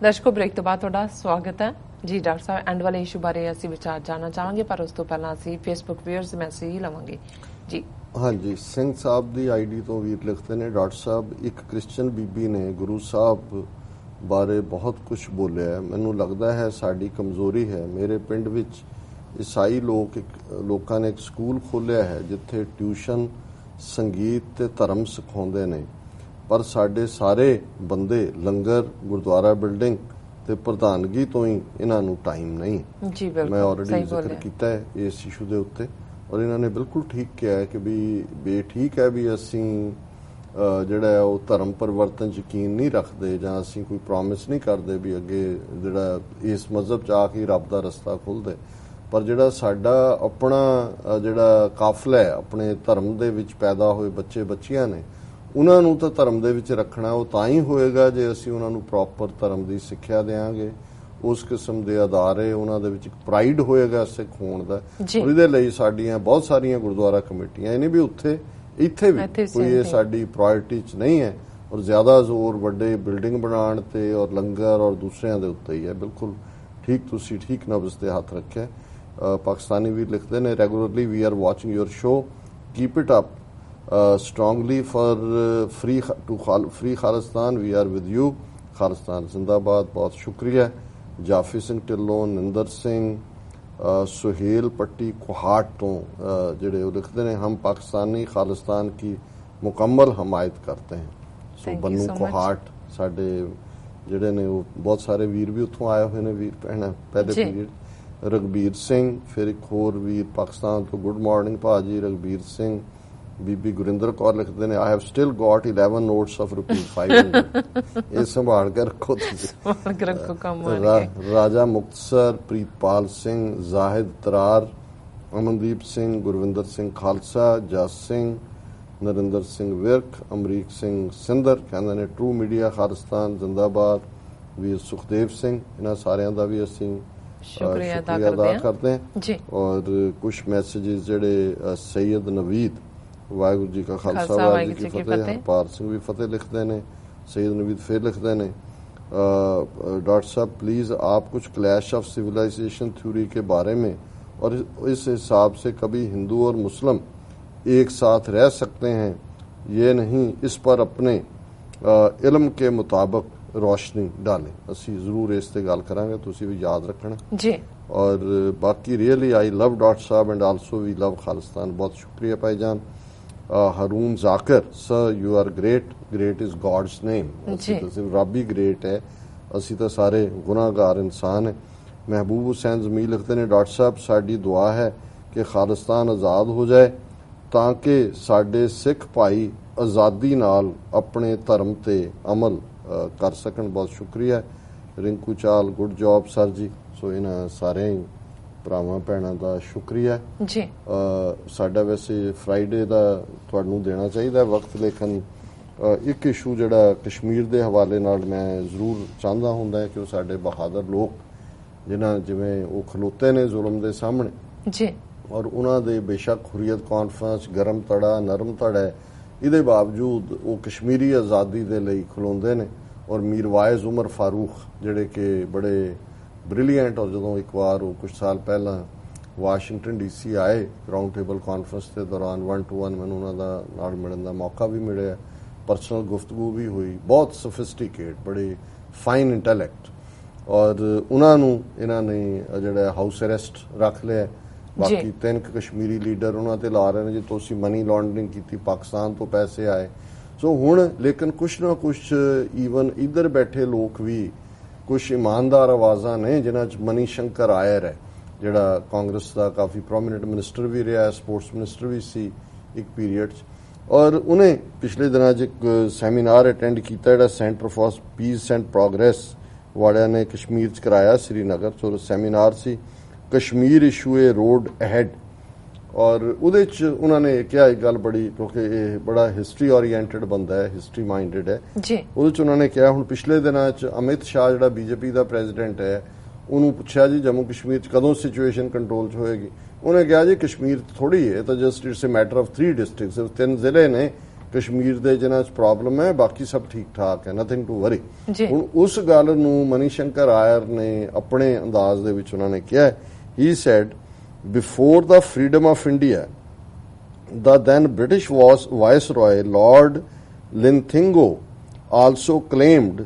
ਦਰਸ਼ਕੋ break ਤੋਂ ਬਾਅਦ ਤੁਹਾਡਾ ਸਵਾਗਤ ਹੈ ਜੀ। ਡਾਕਟਰ ਸਾਹਿਬ ਐਂਡ ਵਾਲੇ ਇਸ਼ੂ ਬਾਰੇ ਅਸੀਂ ਵਿਚਾਰ ਜਾਣਨਾ ਚਾਹਾਂਗੇ, ਪਰ ਉਸ ਤੋਂ ਪਹਿਲਾਂ ਅਸੀਂ ਫੇਸਬੁੱਕ ਵਿਊਅਰਸ ਮੈਸੇਜ ਲਵਾਂਗੇ ਜੀ। ਹਾਂਜੀ, ਸਿੰਘ ਸਾਹਿਬ ਦੀ ਆਈਡੀ ਤੋਂ ਵੀਰ ਲਿਖਦੇ ਨੇ, ਡਾਕਟਰ ਸਾਹਿਬ ਇੱਕ ਕ੍ਰਿਸਚਨ ਬੀਬੀ ਨੇ ਗੁਰੂ ਸਾਹਿਬ ਬਾਰੇ ਬਹੁਤ ਕੁਝ ਬੋਲਿਆ। ਮੈਨੂੰ ਲੱਗਦਾ ਹੈ ਸਾਡੀ ਕਮਜ਼ੋਰੀ ਹੈ। ਮੇਰੇ ਪਿੰਡ ਵਿੱਚ ਈਸਾਈ ਲੋਕਾਂ ਨੇ ਇੱਕ ਸਕੂਲ ਖੋਲ੍ਹਿਆ ਹੈ ਜਿੱਥੇ ਟਿਊਸ਼ਨ, ਸੰਗੀਤ ਤੇ ਧਰਮ ਸਿਖਾਉਂਦੇ ਨੇ, ਪਰ ਸਾਡੇ ਸਾਰੇ ਬੰਦੇ ਲੰਗਰ, ਗੁਰਦੁਆਰਾ ਬਿਲਡਿੰਗ ਤੇ ਪ੍ਰਧਾਨਗੀ ਤੋਂ ਹੀ ਇਹਨਾਂ ਨੂੰ ਟਾਈਮ ਨਹੀਂ। ਜੀ ਬਿਲਕੁਲ, ਮੈਂ ਆਲਰੇਡੀ ਜ਼ਿਕਰ ਕੀਤਾ ਹੈ ਇਸ ਇਸ਼ੂ ਦੇ ਉੱਤੇ, ਔਰ ਇਹਨਾਂ ਨੇ ਬਿਲਕੁਲ ਠੀਕ ਕਿਹਾ ਹੈ ਕਿ ਵੀ ਠੀਕ ਹੈ ਵੀ ਅਸੀਂ ਜਿਹੜਾ ਉਹ ਧਰਮ ਪਰਿਵਰਤਨ 'ਚ ਯਕੀਨ ਨਹੀਂ ਰੱਖਦੇ, ਜਾਂ ਅਸੀਂ ਕੋਈ ਪ੍ਰੋਮਿਸ ਨਹੀਂ ਕਰਦੇ ਵੀ ਅੱਗੇ ਜਿਹੜਾ ਇਸ ਮਜ਼ਹਬ 'ਚ ਆ ਕੇ ਰੱਬ ਦਾ ਰਸਤਾ ਖੁੱਲ੍ਹਦੇ, ਪਰ ਜਿਹੜਾ ਸਾਡਾ ਆਪਣਾ ਜਿਹੜਾ ਕਾਫਲਾ ਹੈ, ਆਪਣੇ ਧਰਮ ਦੇ ਵਿੱਚ ਪੈਦਾ ਹੋਏ ਬੱਚੇ ਬੱਚੀਆਂ ਨੇ, ਉਹਨਾਂ ਨੂੰ ਤਾਂ ਧਰਮ ਦੇ ਵਿੱਚ ਰੱਖਣਾ ਉਹ ਤਾਂ ਹੀ ਹੋਏਗਾ ਜੇ ਅਸੀਂ ਉਹਨਾਂ ਨੂੰ ਪ੍ਰੋਪਰ ਧਰਮ ਦੀ ਸਿੱਖਿਆ ਦੇਵਾਂਗੇ। ਉਸ ਕਿਸਮ ਦੇ ਅਦਾਰੇ, ਉਹਨਾਂ ਦੇ ਵਿੱਚ ਇੱਕ ਪ੍ਰਾਈਡ ਹੋਏਗਾ ਸਿੱਖ ਹੋਣ ਦਾ। ਉਹਦੇ ਲਈ ਸਾਡੀਆਂ ਬਹੁਤ ਸਾਰੀਆਂ ਗੁਰਦੁਆਰਾ ਕਮੇਟੀਆਂ, ਇਹ ਨਹੀਂ ਵੀ ਇੱਥੇ ਵੀ ਕੋਈ ਇਹ ਸਾਡੀ ਪ੍ਰਾਇੋਰਟੀ 'ਚ ਨਹੀਂ ਹੈ, ਔਰ ਜ਼ਿਆਦਾ ਜ਼ੋਰ ਵੱਡੇ ਬਿਲਡਿੰਗ ਬਣਾਉਣ ਤੇ ਔਰ ਲੰਗਰ ਔਰ ਦੂਸਰਿਆਂ ਦੇ ਉੱਤੇ ਹੀ ਹੈ। ਬਿਲਕੁਲ ਠੀਕ, ਤੁਸੀਂ ਠੀਕ ਨਬਜ਼ ਤੇ ਹੱਥ ਰੱਖਿਆ। ਪਾਕਿਸਤਾਨੀ ਵੀ ਲਿਖਦੇ ਨੇ, regularly we are watching your show, keep it up strongly for free Khalistan, we are with you, Khalistan ਜ਼ਿੰਦਾਬਾਦ। ਬਹੁਤ ਸ਼ੁਕਰੀਆ। ਜਾਫੀ ਸਿੰਘ ਢਿੱਲੋਂ, ਨਿੰਦਰ ਸਿੰਘ, ਸੁਹੇਲ ਪੱਟੀ ਕੋਹਾਟ ਤੋਂ ਜਿਹੜੇ ਉਹ ਲਿਖਦੇ ਨੇ, ਹਮ ਪਾਕਿਸਤਾਨੀ ਖਾਲਿਸਤਾਨ ਕੀ ਮੁਕੰਮਲ ਹਮਾਇਤ ਕਰਤੇ हैं। ਸੋ ਬੰਨੂ ਕੋਹਾਟ ਸਾਡੇ ਜਿਹੜੇ ਨੇ ਉਹ ਬਹੁਤ ਸਾਰੇ ਵੀਰ ਵੀ ਉੱਥੋਂ ਆਏ ਹੋਏ ਨੇ, ਵੀਰ ਭੈਣਾਂ ਪਹਿਲੇ ਪੀਰੀਅਡ। ਰਘਬੀਰ ਸਿੰਘ, ਫਿਰ ਇੱਕ ਹੋਰ ਵੀਰ ਪਾਕਿਸਤਾਨ ਤੋਂ, ਗੁੱਡ ਮਾਰਨਿੰਗ ਭਾਜੀ ਰਘਬੀਰ ਸਿੰਘ। ਬੀਬੀ ਗੁਰਿੰਦਰ ਕੌਰ ਲਿਖਦੇ ਨੇ, I have still got 11 notes of ₹500। ਇਹ ਸੰਭਾਲ ਕੇ ਰੱਖੋ ਤੁਸੀਂ। ਰਾਜਾ ਮੁਕਤਸਰ, ਪ੍ਰੀਤਪਾਲ ਸਿੰਘ, ਜ਼ਾਹਿਦ ਤਰਾਰ, ਅਮਨਦੀਪ ਸਿੰਘ, ਗੁਰਵਿੰਦਰ ਸਿੰਘ ਖਾਲਸਾ, ਜਸ ਸਿੰਘ, ਨਰਿੰਦਰ ਸਿੰਘ ਵਿਰਕ, ਅਮਰੀਕ ਸਿੰਘ ਸਿੰਦਰ ਕਹਿੰਦੇ ਨੇ ਟਰੂ ਮੀਡੀਆ ਖਾਲਿਸਤਾਨ ਜ਼ਿੰਦਾਬਾਦ। ਵੀਰ ਸੁਖਦੇਵ ਸਿੰਘ, ਇਹਨਾਂ ਸਾਰਿਆਂ ਦਾ ਵੀ ਅਸੀਂ ਸ਼ੁਕਰੀਆ ਅਦਾ ਕਰਦੇ ਹਾਂ। ਔਰ ਕੁਛ ਮੈਸੇजेस ਜਿਹੜੇ ਸੈयद ਨਵੀਦ, ਵਾਹਿਗੁਰੂ ਜੀ ਕਾ ਖਾਲਸਾ ਵਾਹਿਗੁਰੂ ਜੀ ਕੀ ਫਤਿਹ, ਹਰਪਾਲ ਸਿੰਘ ਵੀ ਫਤਿਹ ਲਿਖਦੇ ਨੇ, सैयद नवीद फिर लिखते हैं, डॉक्टर साहब प्लीज़ आप कुछ क्लैश ऑफ सिविलाइजेशन थ्योरी के बारे में और इस हिसाब से कभी हिंदू और मुस्लिम एक साथ रह सकते हैं, ये नहीं, इस पर अपने इल्म के मुताबिक रोशनी डालें। असी जरूर इस ते गल करांगे, तुसी भी याद रखना जी। और बाकी रियली आई लव डॉक्टर साहब and also we love Khalistan. बहुत शुक्रिया भाईजान। Haroon Jakhar, sir you are great, great is God's name. सिर्फ रब ही ग्रेट है, असी तो सारे गुनाहगार इंसान हैं। महबूब हुसैन जमील लिखते हैं, डॉक्टर साहब साड़ी दुआ है कि खालिस्तान आज़ाद हो जाए ताकि साडे सिख भाई आज़ादी नाल अपने धर्म ते अमल कर सकन। बहुत शुक्रिया। रिंकू चाल, गुड जॉब सर जी। सो इन्हां सारे ਭਰਾਵਾਂ ਭੈਣਾਂ ਦਾ ਸ਼ੁਕਰੀਆ ਜੀ। ਸਾਡਾ ਵੈਸੇ ਫਰਾਈਡੇ ਦਾ ਤੁਹਾਨੂੰ ਦੇਣਾ ਚਾਹੀਦਾ ਵਕਤ, ਲੇਕਿਨ ਇੱਕ ਇਸ਼ੂ ਜਿਹੜਾ ਕਸ਼ਮੀਰ ਦੇ ਹਵਾਲੇ ਨਾਲ ਮੈਂ ਜ਼ਰੂਰ ਚਾਹੁੰਦਾ ਹੁੰਦਾ ਕਿ ਉਹ ਸਾਡੇ ਬਹਾਦਰ ਲੋਕ ਜਿਨ੍ਹਾਂ ਜਿਵੇਂ ਉਹ ਖਲੋਤੇ ਨੇ ਜ਼ੁਲਮ ਦੇ ਸਾਹਮਣੇ ਜੀ, ਔਰ ਉਹਨਾਂ ਦੇ ਬੇਸ਼ੱਕ ਹੁਰੀਅਤ ਕਾਨਫਰੰਸ ਗਰਮ ਧੜਾ ਨਰਮ ਧੜਾ ਹੈ, ਇਹਦੇ ਬਾਵਜੂਦ ਉਹ ਕਸ਼ਮੀਰੀ ਆਜ਼ਾਦੀ ਦੇ ਲਈ ਖਲੋਂਦੇ ਨੇ। ਔਰ ਮੀਰਵਾਇਜ਼ ਉਮਰ ਫਾਰੂਕ ਜਿਹੜੇ ਕਿ ਬੜੇ ਬ੍ਰਿਲੀਅੰਟ, ਔਰ ਜਦੋਂ ਇੱਕ ਵਾਰ ਉਹ ਕੁਝ ਸਾਲ ਪਹਿਲਾਂ ਵਾਸ਼ਿੰਗਟਨ DC ਆਏ ਰਾਊਂਡ ਟੇਬਲ ਕਾਨਫਰੰਸ ਦੇ ਦੌਰਾਨ 1-to-1 ਮੈਨੂੰ ਉਹਨਾਂ ਦਾ ਨਾਲ ਮਿਲਣ ਦਾ ਮੌਕਾ ਵੀ ਮਿਲਿਆ, ਪਰਸਨਲ ਗੁਫ਼ਤਗੂ ਵੀ ਹੋਈ। ਬਹੁਤ ਸੋਫਿਸਟੀਕੇਟ, ਬੜੇ ਫਾਈਨ ਇੰਟੈਲੈਕਟ, ਔਰ ਉਹਨਾਂ ਨੂੰ ਇਹਨਾਂ ਨੇ ਜਿਹੜਾ ਹਾਊਸ ਅਰੈਸਟ ਰੱਖ ਲਿਆ। ਬਾਕੀ 3 ਕਸ਼ਮੀਰੀ ਲੀਡਰ ਉਹਨਾਂ ਤੇ ਲਾ ਰਹੇ ਨੇ ਜੀ ਤੁਸੀਂ ਮਨੀ ਲਾਂਡਰਿੰਗ ਕੀਤੀ, ਪਾਕਿਸਤਾਨ ਤੋਂ ਪੈਸੇ ਆਏ। ਸੋ ਹੁਣ ਲੇਕਿਨ ਕੁਛ ਨਾ ਕੁਛ ਈਵਨ ਇੱਧਰ ਬੈਠੇ ਲੋਕ ਵੀ ਕੁਛ ਇਮਾਨਦਾਰ ਆਵਾਜ਼ਾਂ ਨੇ ਜਿਨ੍ਹਾਂ 'ਚ ਮਨੀ ਸ਼ੰਕਰ ਆਇਰ ਹੈ ਜਿਹੜਾ ਕਾਂਗਰਸ ਦਾ ਕਾਫੀ ਪ੍ਰੋਮੀਨੈਂਟ ਮਿਨਿਸਟਰ ਵੀ ਰਿਹਾ, ਸਪੋਰਟਸ ਮਿਨਿਸਟਰ ਵੀ ਸੀ ਇੱਕ ਪੀਰੀਅਡ 'ਚ, ਔਰ ਉਹਨੇ ਪਿਛਲੇ ਦਿਨਾਂ 'ਚ ਇੱਕ ਸੈਮੀਨਾਰ ਅਟੈਂਡ ਕੀਤਾ ਜਿਹੜਾ centre for piece and progress ਵਾਲਿਆਂ ਨੇ ਕਸ਼ਮੀਰ 'ਚ ਕਰਾਇਆ ਸ੍ਰੀਨਗਰ 'ਚ। ਔਰ ਸੈਮੀਨਾਰ ਸੀ ਕਸ਼ਮੀਰ ਇਸ਼ੂ ਏ ਰੋਡ ਅਹੈਡ, ਔਰ ਉਹਦੇ 'ਚ ਉਹਨਾਂ ਨੇ ਕਿਹਾ ਇੱਕ ਗੱਲ ਬੜੀ, ਕਿਉਂਕਿ ਇਹ ਬੜਾ ਹਿਸਟਰੀ ਓਰੀਐਂਟਡ ਬੰਦਾ ਹੈ, ਹਿਸਟਰੀ ਮਾਈਂਡਡ ਹੈ ਜੀ। ਉਹਦੇ 'ਚ ਉਹਨਾਂ ਨੇ ਕਿਹਾ ਹੁਣ ਪਿਛਲੇ ਦਿਨਾਂ 'ਚ ਅਮਿਤ ਸ਼ਾਹ ਜਿਹੜਾ BJP ਦਾ ਪ੍ਰੈਜ਼ੀਡੈਂਟ ਹੈ ਉਹਨੂੰ ਪੁੱਛਿਆ ਜੀ ਜੰਮੂ ਕਸ਼ਮੀਰ 'ਚ ਕਦੋਂ ਸਿਚੁਏਸ਼ਨ ਕੰਟਰੋਲ 'ਚ ਹੋਏਗੀ। ਉਹਨੇ ਕਿਹਾ ਜੀ ਕਸ਼ਮੀਰ ਥੋੜੀ ਹੈ, ਤਾਂ just it's a matter of 3 district, ਸਿਰਫ 3 ਜ਼ਿਲ੍ਹੇ ਨੇ, ਕਸ਼ਮੀਰ ਦੇ ਜਿਨ੍ਹਾਂ 'ਚ ਪ੍ਰੋਬਲਮ ਹੈ, ਬਾਕੀ ਸਭ ਠੀਕ ਠਾਕ ਹੈ, ਨਥਿੰਗ ਟੂ ਵਰੀ। ਹੁਣ ਉਸ ਗੱਲ ਨੂੰ ਮਨੀ ਸ਼ੰਕਰ ਆਇਰ ਨੇ ਆਪਣੇ ਅੰਦਾਜ਼ ਦੇ ਵਿੱਚ ਉਹਨਾਂ ਨੇ ਕਿਹਾ, ਹੀ sad before the freedom of India the then British Viceroy Lord Linlithgow also claimed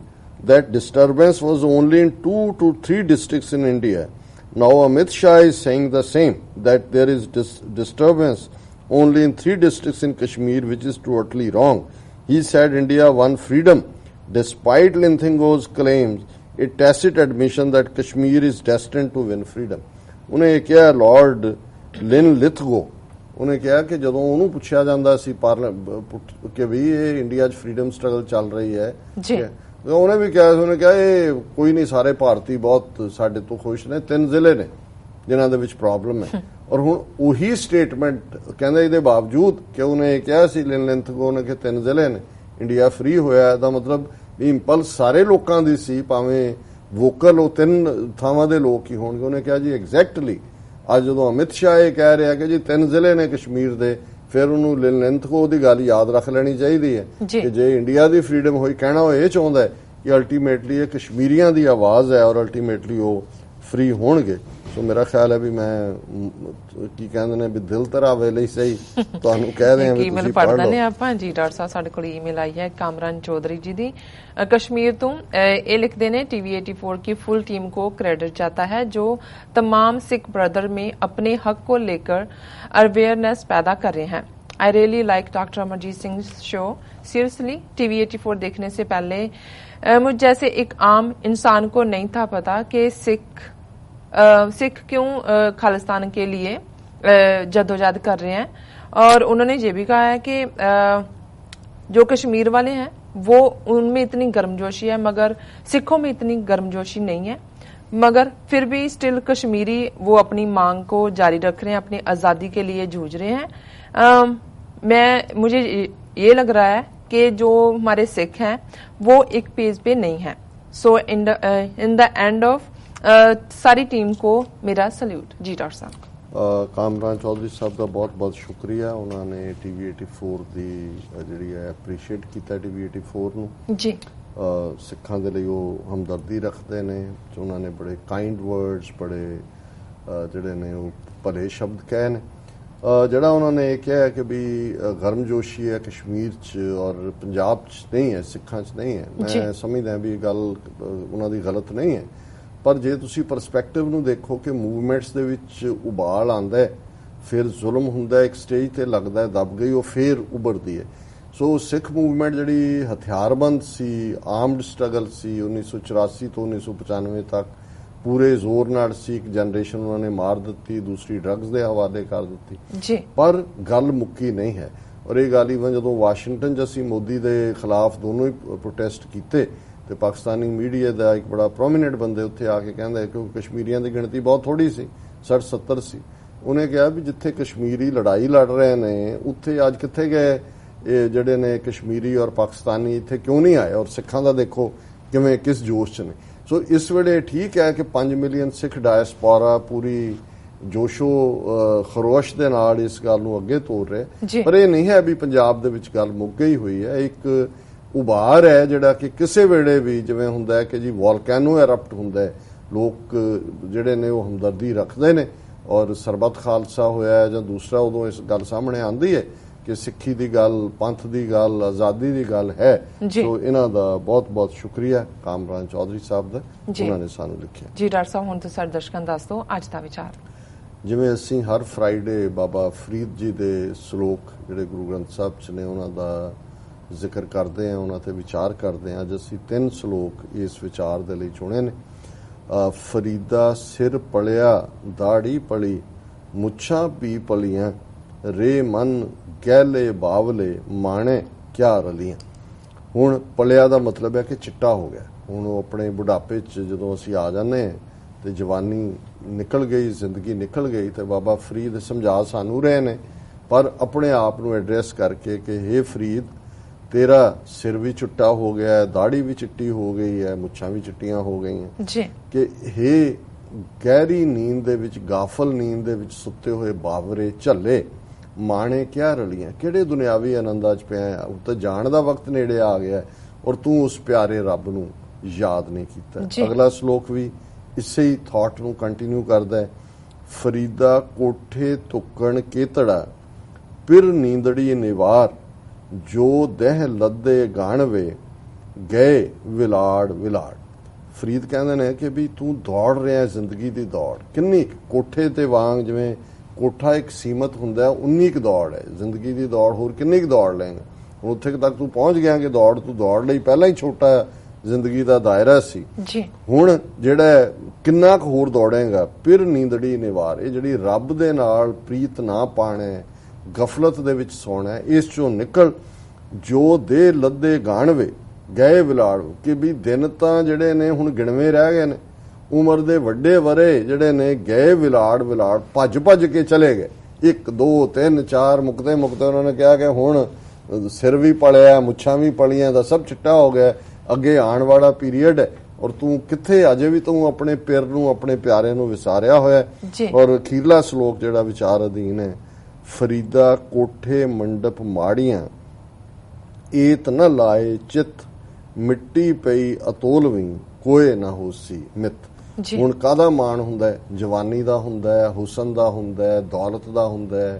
that disturbance was only in 2 to 3 districts in India. Now Amit Shah is saying the same, that there is disturbance only in 3 districts in Kashmir, which is totally wrong. He said India won freedom. Despite Linlithgow's claims, a tacit admission that Kashmir is destined to win freedom. ਉਹਨੇ ਇਹ ਕਿਹਾ, Lord ਲਿਨਲਿਥਗੋ, ਉਹਨੇ ਕਿਹਾ ਕਿ ਜਦੋਂ ਉਹਨੂੰ ਪੁੱਛਿਆ ਜਾਂਦਾ ਸੀ ਕਿ ਵੀ ਇਹ ਇੰਡੀਆ 'ਚ ਫਰੀडम ਸਟਰਗਲ ਚੱਲ ਰਹੀ ਹੈ, ਉਹਨੇ ਵੀ ਕਿਹਾ, ਉਹਨੇ ਕਿਹਾ ਇਹ ਕੋਈ ਨਹੀਂ, ਸਾਰੇ ਭਾਰਤੀ ਬਹੁਤ ਸਾਡੇ ਤੋਂ ਖੁਸ਼ ਨੇ, 3 ਜ਼ਿਲ੍ਹੇ ਨੇ ਜਿਨ੍ਹਾਂ ਦੇ ਵਿੱਚ ਪ੍ਰੋਬਲਮ ਹੈ। ਔਰ ਹੁਣ ਉਹੀ ਸਟੇਟਮੈਂਟ ਕਹਿੰਦੇ ਇਹਦੇ ਬਾਵਜੂਦ ਕਿ ਉਹਨੇ ਇਹ ਕਿਹਾ ਸੀ ਲਿਨਲਿਥਗੋ ਨੇ ਕਿ 3 ਜ਼ਿਲ੍ਹੇ ਨੇ, ਇੰਡੀਆ ਫ੍ਰੀ ਹੋਇਆ। ਇਹਦਾ ਮਤਲਬ ਵੀ ਇੰਪਲਸ ਸਾਰੇ ਲੋਕਾਂ ਦੀ ਸੀ, ਭਾਵੇਂ ਵੋਕਲ ਉਹ 3 ਥਾਵਾਂ ਦੇ ਲੋਕ ਹੀ ਹੋਣਗੇ। ਉਹਨੇ ਕਿਹਾ ਜੀ ਐਗਜ਼ੈਕਟਲੀ ਅੱਜ ਜਦੋਂ ਅਮਿਤ ਸ਼ਾਹ ਇਹ ਕਹਿ ਰਿਹਾ ਕਿ ਜੀ 3 ਜ਼ਿਲ੍ਹੇ ਨੇ ਕਸ਼ਮੀਰ ਦੇ, ਫਿਰ ਉਹਨੂੰ ਲਿਨਲਿਥਗੋ ਦੀ ਗੱਲ ਯਾਦ ਰੱਖ ਲੈਣੀ ਚਾਹੀਦੀ ਹੈ ਕਿ ਜੇ ਇੰਡੀਆ ਦੀ ਫਰੀडम ਹੋਈ, ਕਹਿਣਾ ਉਹ ਇਹ ਚਾਹੁੰਦਾ ਹੈ ਕਿ ਅਲਟੀਮੇਟਲੀ ਇਹ ਕਸ਼ਮੀਰੀਆਂ ਦੀ ਆਵਾਜ਼ ਹੈ ਔਰ ਅਲਟੀਮੇਟਲੀ ਉਹ ਫ੍ਰੀ ਹੋਣਗੇ। ਸੋ ਮੇਰਾ ਖਿਆਲ ਹੈ ਵੀ ਮੈਂ ਕੀ ਕਹਿੰਦੇ ਨੇ ਵੀ ਦਿਲ ਤਰਾਵੇ ਲਈ ਸਹੀ ਤੁਹਾਨੂੰ ਕਹਿ ਰਹੇ ਹਾਂ ਵੀ ਤੁਸੀਂ ਪੜ੍ਹ ਲਓ। ਆਪਾਂ ਜੀ ਡਾਕਟਰ ਸਾਹਿਬ ਸਾਡੇ ਕੋਲ ਈਮੇਲ ਆਈ ਹੈ ਕਾਮਰਾਨ ਚੌਧਰੀ ਜੀ ਦੀ कश्मीर तो ये लिखते हैं, टीवी 84 की फुल टीम को क्रेडिट जाता है जो तमाम सिख ब्रदर में अपने हक को लेकर अवेयरनेस पैदा कर रहे हैं। I really like doctor Amarjeet Singh show, seriously TV 84 देखने से पहले मुझ जैसे एक आम इंसान को नहीं था पता कि सिख क्यों खालिस्तान के लिए जद्दोजहद कर रहे हैं। और उन्होंने ये भी कहा है कि जो कश्मीर वाले हैं वो उनमें इतनी गर्मजोशी है मगर सिखों में इतनी गर्मजोशी नहीं है, मगर फिर भी स्टिल कश्मीरी वो अपनी मांग को जारी रख रहे हैं, अपनी आज़ादी के लिए जूझ रहे हैं। मुझे ये लग रहा है कि जो हमारे सिख हैं वो एक पेज पे नहीं है। सो इन द एंड ऑफ सारी टीम को मेरा सल्यूट। जी डॉक्टर साहब। ਕਾਮਰਾਨ ਚੌਧਰੀ ਸਾਹਿਬ ਦਾ ਬਹੁਤ ਬਹੁਤ ਸ਼ੁਕਰੀਆ, ਉਹਨਾਂ ਨੇ ਟੀਵੀ 84 ਦੀ ਜਿਹੜੀ ਹੈ ਐਪਰੀਸ਼ੀਏਟ ਕੀਤਾ ਟੀਵੀ 84 ਨੂੰ ਜੀ। ਸਿੱਖਾਂ ਦੇ ਲਈ ਉਹ ਹਮਦਰਦੀ ਰੱਖਦੇ ਨੇ, ਉਹਨਾਂ ਨੇ ਬੜੇ ਕਾਈਂਡ ਵਰਡਸ, ਬੜੇ ਜਿਹੜੇ ਨੇ ਉਹ ਭਲੇ ਸ਼ਬਦ ਕਹੇ ਨੇ। ਜਿਹੜਾ ਉਹਨਾਂ ਨੇ ਇਹ ਕਿਹਾ ਕਿ ਵੀ ਗਰਮਜੋਸ਼ੀ ਹੈ ਕਸ਼ਮੀਰ 'ਚ ਔਰ ਪੰਜਾਬ 'ਚ ਨਹੀਂ ਹੈ, ਸਿੱਖਾਂ 'ਚ ਨਹੀਂ ਹੈ, ਮੈਂ ਸਮਝਦਾ ਵੀ ਗੱਲ ਉਹਨਾਂ ਦੀ ਗਲਤ ਨਹੀਂ ਹੈ। ਪਰ ਜੇ ਤੁਸੀਂ ਪਰਸਪੈਕਟਿਵ ਨੂੰ ਦੇਖੋ ਕਿ ਮੂਵਮੈਂਟਸ ਦੇ ਵਿੱਚ ਉਬਾਲ ਆਉਂਦਾ ਹੈ, ਫਿਰ ਜ਼ੁਲਮ ਹੁੰਦਾ, ਇੱਕ ਸਟੇਜ ਤੇ ਲੱਗਦਾ ਹੈ ਦਬ ਗਈ, ਉਹ ਫਿਰ ਉਭਰਦੀ ਹੈ। ਸੋ ਸਿੱਖ ਮੂਵਮੈਂਟ ਜਿਹੜੀ ਹਥਿਆਰਬੰਦ ਸੀ, ਆਰਮਡ ਸਟਰਗਲ ਸੀ, 1984 ਤੋਂ 1995 ਤੱਕ ਪੂਰੇ ਜ਼ੋਰ ਨਾਲ ਸੀ। ਇੱਕ ਜਨਰੇਸ਼ਨ ਉਹਨਾਂ ਨੇ ਮਾਰ ਦਿੱਤੀ, ਦੂਸਰੀ ਡਰੱਗਸ ਦੇ ਹਵਾਲੇ ਕਰ ਦਿੱਤੀ, ਪਰ ਗੱਲ ਮੁੱਕੀ ਨਹੀਂ ਹੈ। ਔਰ ਇਹ ਗੱਲ ਇਵਨ ਜਦੋਂ ਵਾਸ਼ਿੰਗਟਨ 'ਚ ਅਸੀਂ ਮੋਦੀ ਦੇ ਖਿਲਾਫ ਦੋਨੋਂ ਹੀ ਪ੍ਰੋਟੈਸਟ ਕੀਤੇ ਤੇ ਪਾਕਿਸਤਾਨੀ ਮੀਡੀਆ ਦਾ ਇੱਕ ਬੜਾ ਪ੍ਰੋਮੀਨੈਂਟ ਬੰਦੇ ਉੱਥੇ ਆ ਕੇ ਕਹਿੰਦਾ ਕਿਉਂਕਿ ਕਸ਼ਮੀਰੀਆਂ ਦੀ ਗਿਣਤੀ ਬਹੁਤ ਥੋੜੀ ਸੀ, 60-70 ਸੀ। ਉਹਨੇ ਕਿਹਾ ਵੀ ਜਿੱਥੇ ਕਸ਼ਮੀਰੀ ਲੜਾਈ ਲੜ ਰਹੇ ਨੇ ਉੱਥੇ ਅੱਜ ਕਿੱਥੇ ਗਏ ਇਹ ਜਿਹੜੇ ਨੇ ਕਸ਼ਮੀਰੀ ਔਰ ਪਾਕਿਸਤਾਨੀ, ਇੱਥੇ ਕਿਉਂ ਨਹੀਂ ਆਏ? ਔਰ ਸਿੱਖਾਂ ਦਾ ਦੇਖੋ ਕਿਵੇਂ ਕਿਸ ਜੋਸ਼ 'ਚ ਨੇ। ਸੋ ਇਸ ਵੇਲੇ ਠੀਕ ਹੈ ਕਿ 5 ਮਿਲੀਅਨ ਸਿੱਖ ਡਾਇਸਪੋਰਾ ਪੂਰੀ ਜੋਸ਼ੋ ਖਰੋਸ਼ ਦੇ ਨਾਲ ਇਸ ਗੱਲ ਨੂੰ ਅੱਗੇ ਤੋਰ ਰਿਹਾ, ਪਰ ਇਹ ਨਹੀਂ ਹੈ ਵੀ ਪੰਜਾਬ ਦੇ ਵਿੱਚ ਗੱਲ ਮੁੱਕ ਗਈ ਹੋਈ ਹੈ। ਇੱਕ ਉਭਾਰ ਹੈ ਜਿਹੜਾ ਕਿ ਕਿਸੇ ਵੇਲੇ ਵੀ ਜਿਵੇਂ ਹੁੰਦਾ ਹੈ ਕਿ ਜੀ ਵੋਲਕੈਨੋ ਐਰਪਟ ਹੁੰਦਾ ਹੈ, ਲੋਕ ਜਿਹੜੇ ਨੇ ਉਹ ਹਮਦਰਦੀ ਰੱਖਦੇ ਨੇ। ਔਰ ਸਰਬੱਤ ਖਾਲਸਾ ਹੋਇਆ ਜਾਂ ਦੂਸਰਾ, ਉਦੋਂ ਇਸ ਗੱਲ ਸਾਹਮਣੇ ਆਉਂਦੀ ਹੈ ਕਿ ਸਿੱਖੀ ਦੀ ਗੱਲ, ਪੰਥ ਦੀ ਗੱਲ, ਆਜ਼ਾਦੀ ਦੀ ਗੱਲ ਹੈ। ਸੋ ਇਹਨਾਂ ਦਾ ਬਹੁਤ ਬਹੁਤ ਸ਼ੁਕਰੀਆ ਕਾਮਰਾਨ ਚੌਧਰੀ ਸਾਹਿਬ ਦਾ, ਉਹਨਾਂ ਨੇ ਸਾਨੂੰ ਲਿਖਿਆ। ਜੀ ਡਾਕਟਰ ਸਾਹਿਬ, ਹੁਣ ਤੁਸੀਂ ਸਾਡੇ ਦਰਸ਼ਕਾਂ ਨੂੰ ਦੱਸ ਦਿਓ ਅੱਜ ਦਾ ਵਿਚਾਰ। ਜਿਵੇਂ ਅਸੀਂ ਹਰ ਫਰਾਈਡੇ ਬਾਬਾ ਫਰੀਦ ਜੀ ਦੇ ਸਲੋਕ ਜਿਹੜੇ ਗੁਰੂ ਗ੍ਰੰਥ ਸਾਹਿਬ 'ਚ ਨੇ ਉਹਨਾਂ ਦਾ ਜ਼ਿਕਰ ਕਰਦੇ ਹਾਂ, ਉਹਨਾਂ ਤੇ ਵਿਚਾਰ ਕਰਦੇ ਹਾਂ। ਅੱਜ ਅਸੀਂ 3 ਸਲੋਕ ਇਸ ਵਿਚਾਰ ਦੇ ਲਈ ਚੁਣੇ ਨੇ। ਫਰੀਦਾ ਸਿਰ ਪਲਿਆ ਦਾੜੀ ਪਲੀ, ਮੁੱਛਾਂ ਪੀ ਪਲੀਆਂ, ਰੇ ਮਨ ਗਹਿਲੇ ਬਾਵਲੇ, ਮਾਣੇ ਕਿਆ ਰਲੀਆਂ। ਹੁਣ ਪਲਿਆ ਦਾ ਮਤਲਬ ਹੈ ਕਿ ਚਿੱਟਾ ਹੋ ਗਿਆ। ਹੁਣ ਉਹ ਆਪਣੇ ਬੁਢਾਪੇ 'ਚ ਜਦੋਂ ਅਸੀਂ ਆ ਜਾਂਦੇ ਹਾਂ ਤੇ ਜਵਾਨੀ ਨਿਕਲ ਗਈ, ਜ਼ਿੰਦਗੀ ਨਿਕਲ ਗਈ, ਤੇ ਬਾਬਾ ਫਰੀਦ ਸਮਝਾ ਸਾਨੂੰ ਰਹੇ ਨੇ, ਪਰ ਆਪਣੇ ਆਪ ਨੂੰ ਐਡਰੈਸ ਕਰਕੇ ਕਿ ਹੇ ਫਰੀਦ, ਤੇਰਾ ਸਿਰ ਵੀ ਚਿੱਟਾ ਹੋ ਗਿਆ ਹੈ, ਦਾੜੀ ਵੀ ਚਿੱਟੀ ਹੋ ਗਈ ਹੈ, ਮੁੱਛਾਂ ਵੀ ਚਿੱਟੀਆਂ ਹੋ ਗਈਆਂ ਜੀ, ਕਿ ਹੇ ਗਹਿਰੀ ਨੀਂਦ ਦੇ ਵਿੱਚ, ਗਾਫਲ ਨੀਂਦ ਦੇ ਵਿੱਚ ਸੁੱਤੇ ਹੋਏ ਬਾਵਰੇ ਝੱਲੇ, ਮਾਣੇ ਕਿਆ ਰਲੀਆਂ, ਕਿਹੜੇ ਦੁਨਿਆਵੀ ਆਨੰਦਾਂ 'ਚ ਪਿਆ ਆ। ਉਹ ਤਾਂ ਜਾਣ ਦਾ ਵਕਤ ਨੇੜੇ ਆ ਗਿਆ ਔਰ ਤੂੰ ਉਸ ਪਿਆਰੇ ਰੱਬ ਨੂੰ ਯਾਦ ਨਹੀਂ ਕੀਤਾ। ਅਗਲਾ ਸ਼ਲੋਕ ਵੀ ਇਸੇ ਹੀ ਥਾਟ ਨੂੰ ਕੰਟੀਨਿਊ ਕਰਦਾ ਹੈ। ਫਰੀਦਾ ਕੋਠੇ ਤੁੱਕਣ ਕੇਤੜਾ, ਪਿਰ ਨੀਂਦੜੀ ਨਿਵਾਰ, ਜੋ ਦਹਿ ਲੱਦੇ ਗਾਣਵੇ, ਗਏ ਵਿਲਾੜ ਵਿਲਾੜ। ਫਰੀਦ ਕਹਿੰਦੇ ਨੇ ਕਿ ਵੀ ਤੂੰ ਦੌੜ ਰਿਹਾ ਜ਼ਿੰਦਗੀ ਦੀ ਦੌੜ, ਕਿੰਨੀ ਕੋਠੇ ਤੇ ਵਾਂਗ, ਜਿਵੇਂ ਕੋਠਾ ਇੱਕ ਸੀਮਤ ਹੁੰਦਾ, ਉਨੀ ਕੁ ਦੌੜ ਹੈ ਜ਼ਿੰਦਗੀ ਦੀ ਦੌੜ। ਹੋਰ ਕਿੰਨੀ ਕੁ ਦੌੜ ਲੈਂਗਾ? ਉੱਥੇ ਤੱਕ ਤੂੰ ਪਹੁੰਚ ਗਿਆ ਕਿ ਦੌੜ ਤੂੰ ਦੌੜ ਲਈ, ਪਹਿਲਾਂ ਹੀ ਛੋਟਾ ਜ਼ਿੰਦਗੀ ਦਾ ਦਾਇਰਾ ਸੀ ਜੀ। ਹੁਣ ਜਿਹੜਾ ਕਿੰਨਾ ਕੁ ਹੋਰ ਦੌੜੇਗਾ। ਪਿਰ ਨੀਂਦੜੀ ਨਿਵਾਰ, ਇਹ ਜਿਹੜੀ ਰੱਬ ਦੇ ਨਾਲ ਪ੍ਰੀਤ ਨਾ ਪਾਣਾ, ਗਫਲਤ ਦੇ ਵਿੱਚ ਸੌਣਾ, ਇਸ ਚੋਂ ਨਿਕਲ। ਜੋ ਦੇ ਲੱਦੇ ਗਾਣਵੇ, ਗਏ ਵਿਲਾੜ, ਕਿ ਵੀ ਦਿਨ ਤਾਂ ਜਿਹੜੇ ਨੇ ਹੁਣ ਗਿਣਵੇਂ ਰਹਿ ਗਏ ਨੇ। ਉਮਰ ਦੇ ਵੱਡੇ ਵਰੇ ਜਿਹੜੇ ਨੇ ਗਏ ਵਿਲਾੜ ਵਿਲਾੜ, ਭੱਜ ਭੱਜ ਕੇ ਚਲੇ ਗਏ। 1 2 3 4 ਮੁਕਦੇ ਮੁਕਦੇ ਉਹਨਾਂ ਨੇ ਕਿਹਾ ਕਿ ਹੁਣ ਸਿਰ ਵੀ ਪਲਿਆ, ਮੁੱਛਾਂ ਵੀ ਪਲੀਆਂ, ਦਾ ਸਭ ਚਿੱਟਾ ਹੋ ਗਿਆ, ਅੱਗੇ ਆਉਣ ਵਾਲਾ ਪੀਰੀਅਡ ਹੈ ਔਰ ਤੂੰ ਕਿੱਥੇ? ਅਜੇ ਵੀ ਤੂੰ ਆਪਣੇ ਪਿਰ ਨੂੰ, ਆਪਣੇ ਪਿਆਰੇ ਨੂੰ ਵਿਸਾਰਿਆ ਹੋਇਆ। ਔਰ ਅਖੀਰਲਾ ਸ਼ਲੋਕ ਜਿਹੜਾ ਵਿਚਾਰ ਅਧੀਨ ਹੈ, ਫਰੀਦਾ ਕੋਠੇ ਮੰਡਪ ਮਾੜੀਆਂ, ਏਤ ਨ ਲਾਏ ਚਿੱਤ, ਮਿੱਟੀ ਪਈ ਅਤੋਲਵੀਂ, ਕੋਏ ਨਾ ਹੋਸੀ ਮਿੱਤ। ਹੁਣ ਕਾਹਦਾ ਮਾਣ ਹੁੰਦਾ? ਜਵਾਨੀ ਦਾ ਹੁੰਦਾ, ਹੁਸਨ ਦਾ ਹੁੰਦਾ, ਦੌਲਤ ਦਾ ਹੁੰਦਾ,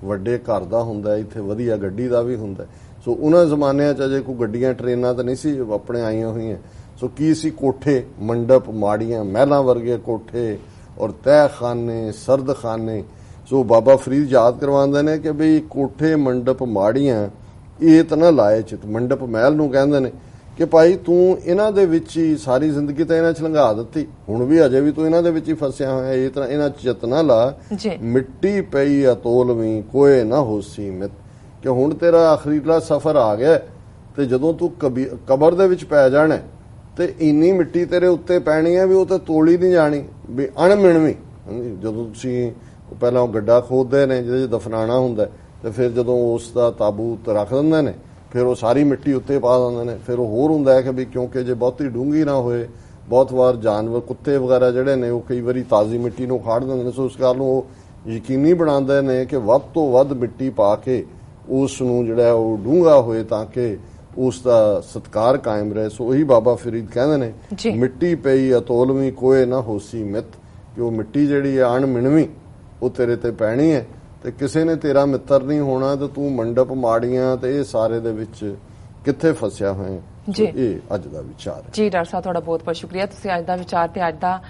ਵੱਡੇ ਘਰ ਦਾ ਹੁੰਦਾ, ਇੱਥੇ ਵਧੀਆ ਗੱਡੀ ਦਾ ਵੀ ਹੁੰਦਾ। ਸੋ ਉਹਨਾਂ ਜ਼ਮਾਨਿਆਂ 'ਚ ਅਜੇ ਕੋਈ ਗੱਡੀਆਂ ਟ੍ਰੇਨਾਂ ਤਾਂ ਨਹੀਂ ਸੀ ਆਪਣੇ ਆਈਆਂ ਹੋਈਆਂ। ਸੋ ਕੀ ਸੀ? ਕੋਠੇ ਮੰਡਪ ਮਾੜੀਆਂ, ਮਹਿਲਾਂ ਵਰਗੇ ਕੋਠੇ ਔਰ ਤਹਿ ਖਾਨੇ, ਸਰਦ ਖਾਨੇ। ਸੋ ਬਾਬਾ ਫਰੀਦ ਯਾਦ ਕਰਵਾਉਂਦੇ ਨੇ ਕਿ ਬਈ ਕੋਠੇ ਮੰਡਪ ਮਾੜੀਆਂ, ਇਹ ਤਾਂ ਨਾ ਲਾਏ ਚਿੱਤ। ਮੰਡਪ ਮਹਿਲ ਨੂੰ ਕਹਿੰਦੇ ਨੇ ਕਿ ਭਾਈ ਤੂੰ ਇਹਨਾਂ ਦੇ ਵਿੱਚ ਹੀ ਸਾਰੀ ਜ਼ਿੰਦਗੀ ਤਾਂ ਇਹਨਾਂ 'ਚ ਲੰਘਾ ਦਿੱਤੀ, ਹੁਣ ਵੀ ਅਜੇ ਵੀ ਤੂੰ ਇਹਨਾਂ ਦੇ ਵਿੱਚ ਹੀ ਫਸਿਆ ਹੋਇਆ। ਇਹ ਤਰ੍ਹਾਂ ਇਹਨਾਂ 'ਚ ਚਿੱਤ ਨਾ ਲਾ, ਮਿੱਟੀ ਪਈ ਅਤੋਲਵੀਂ, ਕੋਏ ਨਾ ਹੋਸੀ ਮਿੱਤ। ਕਿ ਹੁਣ ਤੇਰਾ ਆਖਰੀਲਾ ਸਫ਼ਰ ਆ ਗਿਆ ਤੇ ਜਦੋਂ ਤੂੰ ਕਬਰ ਦੇ ਵਿੱਚ ਪੈ ਜਾਣਾ ਤੇ ਇੰਨੀ ਮਿੱਟੀ ਤੇਰੇ ਉੱਤੇ ਪੈਣੀ ਹੈ ਵੀ ਉਹ ਤਾਂ ਤੋਲੀ ਨਹੀਂ ਜਾਣੀ, ਵੀ ਅਣਮਿਣਵੀਂ। ਜਦੋਂ ਤੁਸੀਂ ਪਹਿਲਾਂ ਉਹ ਗੱਡਾ ਖੋਦਦੇ ਨੇ ਜਿਹਦੇ 'ਚ ਦਫਨਾਣਾ ਹੁੰਦਾ, ਤੇ ਫਿਰ ਜਦੋਂ ਉਸ ਦਾ ਤਾਬੂਤ ਰੱਖ ਦਿੰਦੇ ਨੇ, ਫਿਰ ਉਹ ਸਾਰੀ ਮਿੱਟੀ ਉੱਤੇ ਪਾ ਦਿੰਦੇ ਨੇ। ਫਿਰ ਉਹ ਹੋਰ ਹੁੰਦਾ ਹੈ ਕਿ ਵੀ ਕਿਉਂਕਿ ਜੇ ਬਹੁਤੀ ਡੂੰਘੀ ਨਾ ਹੋਏ, ਬਹੁਤ ਵਾਰ ਜਾਨਵਰ, ਕੁੱਤੇ ਵਗੈਰਾ ਜਿਹੜੇ ਨੇ ਉਹ ਕਈ ਵਾਰੀ ਤਾਜ਼ੀ ਮਿੱਟੀ ਨੂੰ ਖਾੜ ਦਿੰਦੇ ਨੇ। ਸੋ ਇਸ ਕਾਰਨ ਉਹ ਯਕੀਨੀ ਬਣਾਉਂਦੇ ਨੇ ਕਿ ਵੱਧ ਤੋਂ ਵੱਧ ਮਿੱਟੀ ਪਾ ਕੇ ਉਸ ਨੂੰ ਜਿਹੜਾ ਉਹ ਡੂੰਘਾ ਹੋਏ ਤਾਂ ਕਿ ਉਸ ਦਾ ਸਤਕਾਰ ਕਾਇਮ ਰਹੇ। ਸੋ ਉਹੀ ਬਾਬਾ ਫਰੀਦ ਕਹਿੰਦੇ ਨੇ, ਮਿੱਟੀ ਪਈ ਅਤੋਲਵੀਂ, ਕੋਏ ਨਾ ਹੋਸੀ ਮਿੱਤ। ਕਿ ਉਹ ਮਿੱਟੀ ਜਿਹੜੀ ਹੈ ਅਣਮਿਣਵੀਂ, ਉਹ ਤੇਰੇ ਤੇ ਪੈਣੀ ਹੈ ਤੇ ਕਿਸੇ ਨੇ ਤੇਰਾ ਮਿੱਤਰ ਨਹੀਂ ਹੋਣਾ। ਤੇ ਤੂੰ ਮੰਡਪ ਮਾੜੀਆਂ ਤੇ ਇਹ ਸਾਰੇ ਦੇ ਵਿੱਚ ਕਿੱਥੇ ਫਸਿਆ ਹੋਇਆ? ਜੀ ਇਹ ਅੱਜ ਦਾ ਵਿਚਾਰ ਹੈ। ਜੀ ਡਾਕਟਰ ਸਾਹਿਬ, ਤੁਹਾਡਾ ਬਹੁਤ ਬਹੁਤ ਸ਼ੁਕਰੀਆ। ਤੁਸੀਂ ਅੱਜ ਦਾ ਵਿਚਾਰ ਤੇ ਅੱਜ ਦਾ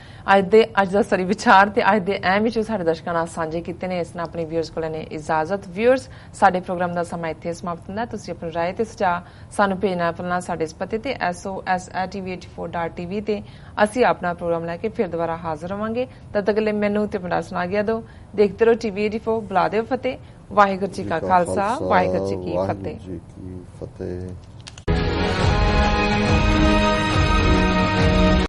ਵਿਚਾਰ ਤੇ ਅੱਜ ਦੇ ਅਹਿਮ ਵਿੱਚ ਸਾਡੇ ਦਰਸ਼ਕਾਂ ਨਾਲ ਸਾਂਝੇ ਕੀਤੇ ਨੇ। ਇਸ ਨਾਲ ਆਪਣੇ ਵਿਊਅਰਸ ਕੋਲ ਨੇ ਇਜਾਜ਼ਤ। ਵਿਊਅਰਸ, ਸਾਡੇ ਪ੍ਰੋਗਰਾਮ ਦਾ ਸਮਾਂ ਇੱਥੇ ਸਮਾਪਤ ਹੁੰਦਾ। ਤੁਸੀਂ ਆਪਣੀ ਰਾਏ ਤੇ ਸੁਝਾਅ ਸਾਨੂੰ ਭੇਜਣਾ ਭੁੱਲਣਾ ਸਾਡੇ ਇਸ ਪਤੇ ਤੇ SOS@tv84.tv ਤੇ। ਅਸੀਂ ਆਪਣਾ ਪ੍ਰੋਗਰਾਮ ਲੈ ਕੇ ਫਿਰ ਦੁਬਾਰਾ ਹਾਜ਼ਰ ਹੋਵਾਂਗੇ। ਤਦ ਤੱਕ ਲਈ ਮੈਨੂੰ ਤੇ ਆਪਣਾ ਸੁਣਾ ਗਿਆ ਦਿਓ। ਦੇਖਦੇ ਰਹੋ TV84। ਬੁਲਾ ਦਿਓ ਫਤਿਹ। ਵਾਹਿਗੁਰੂ ਜੀ ਕਾ ਖਾਲਸਾ, ਵਾਹਿਗੁਰੂ ਜੀ ਕੀ ਫਤਿਹ।